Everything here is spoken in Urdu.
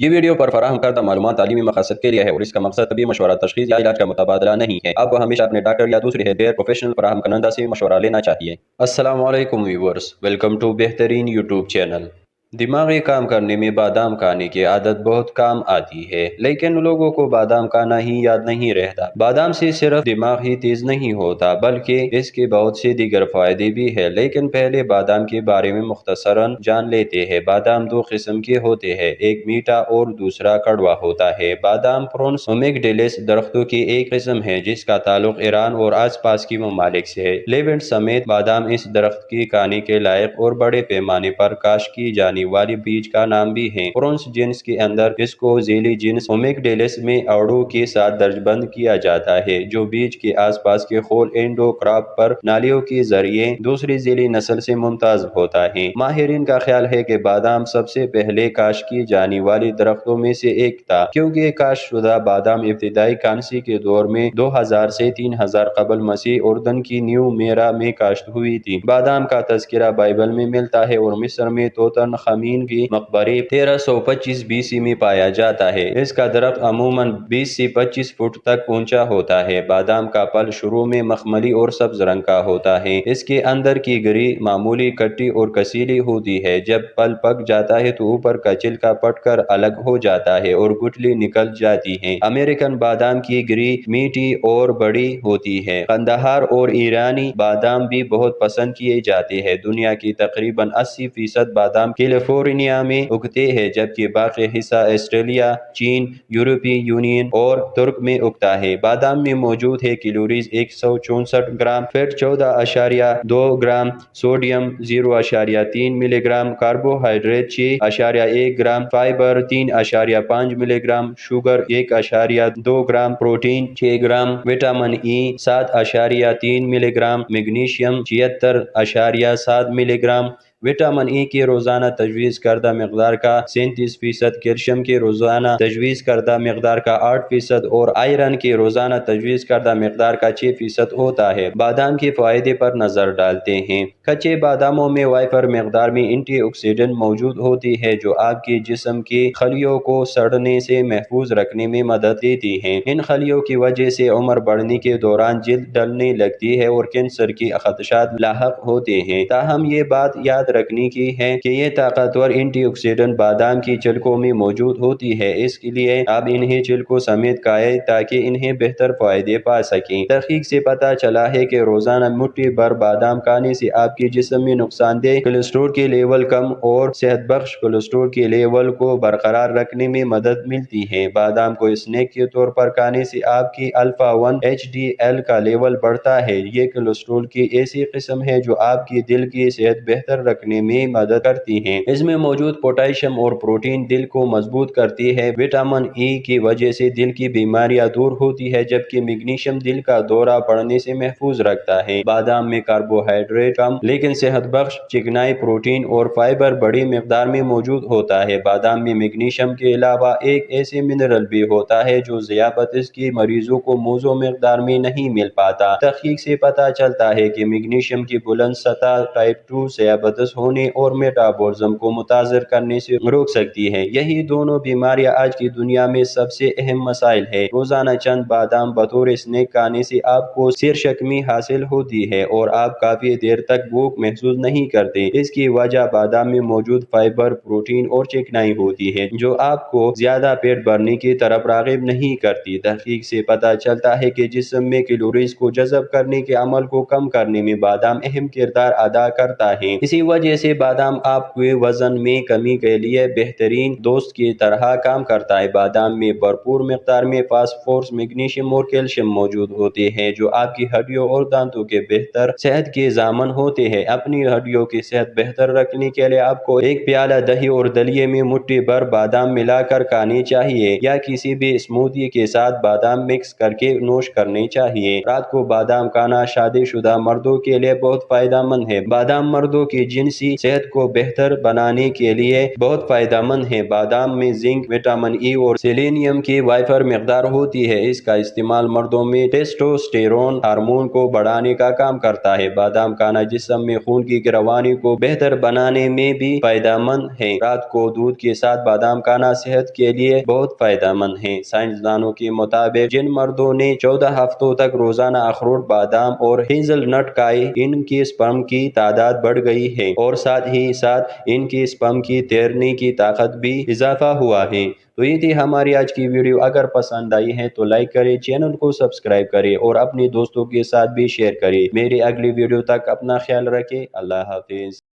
یہ ویڈیو پر فراہم کردہ معلومات تعلیمی مقاصد کے لیے ہے اور اس کا مقصد طبی مشورہ، تشخیص یا علاج کا متبادلہ نہیں ہے۔ آپ کو ہمیشہ اپنے ڈاکٹر یا دوسری ہیلتھ پروفیشنل فراہم کنندہ سے مشورہ لینا چاہیے۔ السلام علیکم ویورز، ویلکم ٹو بہترین یوٹیوب چینل۔ دماغی کام کرنے میں بادام کھانے کی عادت بہت کام آتی ہے، لیکن لوگوں کو بادام کھانا ہی یاد نہیں رہتا۔ بادام سے صرف دماغ ہی تیز نہیں ہوتا، بلکہ اس کے بہت سے دیگر فائدے بھی ہیں۔ لیکن پہلے بادام کے بارے میں مختصراً جان لیتے ہیں۔ بادام دو قسم کے ہوتے ہیں، ایک میٹھا اور دوسرا کڑوا ہوتا ہے۔ بادام پرونس اومیگڈیلس درختوں کی ایک قسم ہے جس کا تعلق ایران اور آس پاس کے ممالک سے ہے۔ لیونٹ سمیت بادام اس درخت کی کھانے کے لائق اور بڑے پیمانے پر کاشت کی جانے والی بیج کا نام بھی ہے۔ پرونس جنس کے اندر اس کو ذیلی جنس اومیگڈیلس میں اوڑو کے ساتھ درج بند کیا جاتا ہے، جو بیج کے آس پاس کے خول اینڈو کراپ پر نالیوں کے ذریعے دوسری ذیلی نسل سے ممتاز ہوتا ہے۔ ماہرین کا خیال ہے کہ بادام سب سے پہلے کاشت کی جانے والی درختوں میں سے ایک تھا، کیونکہ کاشت شدہ بادام ابتدائی کانسی کے دور میں 2000 سے 3000 قبل مسیح اردن کی نیو میرا میں کاشت ہوئی تھی۔ بادام کا تذکرہ بائبل میں ملتا ہے اور مصر میں توتن خامین کی مقبرے 1325 BC میں پایا جاتا ہے۔ اس کا درخت عموماً 20 سے 25 فٹ تک اونچا ہوتا ہے۔ بادام کا پھل شروع میں مخملی اور سبز رنگ کا ہوتا ہے۔ اس کے اندر کی گری معمولی کھٹی اور کسیلی ہوتی ہے۔ جب پھل پک جاتا ہے تو اوپر کا چھلکا پٹ کر الگ ہو جاتا ہے اور گٹلی نکل جاتی ہے۔ امریکن بادام کی گری میٹھی اور بڑی ہوتی ہے۔ قندھار اور ایرانی بادام بھی بہت پسند کیے جاتے ہیں۔ دنیا کی تقریباً 80% بادام کیلیفورنیا میں اگتے ہیں، جبکہ باقی حصہ آسٹریلیا، چین، یورپی یونین اور ترک میں اگتا ہے۔ بادام میں موجود ہے calories 164 gram, fat 14.2 gram, sodium 0.3 milligram, carbohydrate 6.1 gram, fibre 3.5 milligram, sugar 1.2 gram, protein 6 gram, vitamin E 7.3 ملی گرام، میگنیشیم 76.7 ملی گرام، وٹامن ای کی روزانہ تجویز کردہ مقدار کا 37%، کیلشیم کی روزانہ تجویز کردہ مقدار کا 8% اور آئرن کی روزانہ تجویز کردہ مقدار کا 6% ہوتا ہے۔ بادام کے فوائد پر نظر ڈالتے ہیں۔ کچے باداموں میں وافر مقدار میں اینٹی آکسیڈنٹ موجود ہوتی ہے جو آپ کے جسم کی خلیوں کو سڑنے سے محفوظ رکھنے میں مدد دیتی ہیں۔ ان خلیوں کی وجہ سے عمر بڑھنے کے دوران جلد ڈھلنے لگتی ہے اور کینسر کے خدشات لاحق ہوتے ہیں۔ تاہم یہ بات یاد رکھنے کی ہے کہ یہ طاقتور اینٹی آکسیڈنٹ بادام کی چھلکوں میں موجود ہوتی ہے، اس کے لیے آپ انہیں چھلکوں سمیت کھائیں تاکہ انہیں بہتر فائدے پا سکیں۔ تحقیق سے پتہ چلا ہے کہ روزانہ مٹھی بھر بادام کھانے سے آپ کے جسم میں نقصان دہ کولیسٹرول کے لیول کم اور صحت بخش کولیسٹرول کے لیول کو برقرار رکھنے میں مدد ملتی ہے۔ بادام کو اسنیک کے طور پر کھانے سے آپ کی الفا 1 HDL کا لیول بڑھتا ہے۔ یہ کولیسٹرول کی ایسی قسم ہے جو آپ کی دل کی صحت بہتر رکھنے میں مدد کرتی ہے۔ اس میں موجود پوٹاشیم اور پروٹین دل کو مضبوط کرتی ہے۔ وٹامن ای کی وجہ سے دل کی بیماریاں دور ہوتی ہے، جبکہ میگنیشیم دل کا دورہ پڑنے سے محفوظ رکھتا ہے۔ بادام میں کاربوہائیڈریٹ کم لیکن صحت بخش چکنائی، پروٹین اور فائبر بڑی مقدار میں موجود ہوتا ہے۔ بادام میں میگنیشیم کے علاوہ ایک ایسے منرل بھی ہوتا ہے جو ذیابیطس کے مریضوں کو موزوں مقدار میں نہیں مل پاتا۔ تحقیق سے پتہ چلتا ہے کہ میگنیشیم کی بلند سطح ٹائپ 2 ذیابیطس ہونے اور میٹابولزم کو متاثر کرنے سے روک سکتی ہے۔ یہی دونوں بیماریاں آج کی دنیا میں سب سے اہم مسائل ہیں۔ روزانہ چند بادام بطور اسنیک کھانے سے آپ کو سرشکمی حاصل ہوتی ہے اور آپ کافی دیر تک بھوک محسوس نہیں کرتے۔ اس کی وجہ بادام میں موجود فائبر، پروٹین اور چکنائی ہوتی ہے جو آپ کو زیادہ پیٹ بھرنے کی طرف راغب نہیں کرتی۔ تحقیق سے پتہ چلتا ہے کہ جسم میں کیلوریز کو جذب کرنے کے عمل کو کم کرنے میں بادام اہم کردار ادا کرتا ہے۔ اسی وجہ سے بادام آپ کے وزن میں کمی کے لیے بہترین دوست کی طرح کام کرتا ہے۔ بادام میں بھرپور مقدار میں فاسفورس، میگنیشیم اور کیلشیم موجود ہوتے ہیں جو آپ کی ہڈیوں اور دانتوں کے بہتر صحت کے ضامن ہوتے ہیں۔ اپنی ہڈیوں کی صحت بہتر رکھنے کے لیے آپ کو ایک پیالہ دہی اور دلیے میں مٹھی بھر بادام ملا کر کھانے چاہیے یا کسی بھی اسموتھی کے ساتھ بادام مکس کر کے نوش کرنے چاہیے۔ رات کو بادام کھانا شادی شدہ مردوں کے لیے بہت فائدہ مند ہے۔ بادام مردوں کی جنس جنسی صحت کو بہتر بنانے کے لیے بہت فائدہ مند ہے۔ بادام میں زنک، وٹامن ای اور سیلینیم کی وافر مقدار ہوتی ہے۔ اس کا استعمال مردوں میں ٹیسٹوسٹیرون ہارمون کو بڑھانے کا کام کرتا ہے۔ بادام کھانا جسم میں خون کی روانی کو بہتر بنانے میں بھی فائدہ مند ہے۔ رات کو دودھ کے ساتھ بادام کھانا صحت کے لیے بہت فائدہ مند ہے۔ سائنسدانوں کے مطابق جن مردوں نے 14 ہفتوں تک روزانہ اخروٹ، بادام اور ہیزل نٹ کھائے، ان کی سپرم کی تعداد بڑھ گئی ہے اور ساتھ ہی ساتھ ان کی سپرم کی تیرنے کی طاقت بھی اضافہ ہوا ہے۔ تو یہ تھی ہماری آج کی ویڈیو۔ اگر پسند آئی ہے تو لائک کریں، چینل کو سبسکرائب کریں اور اپنے دوستوں کے ساتھ بھی شیئر کریں۔ میری اگلی ویڈیو تک اپنا خیال رکھیں۔ اللہ حافظ۔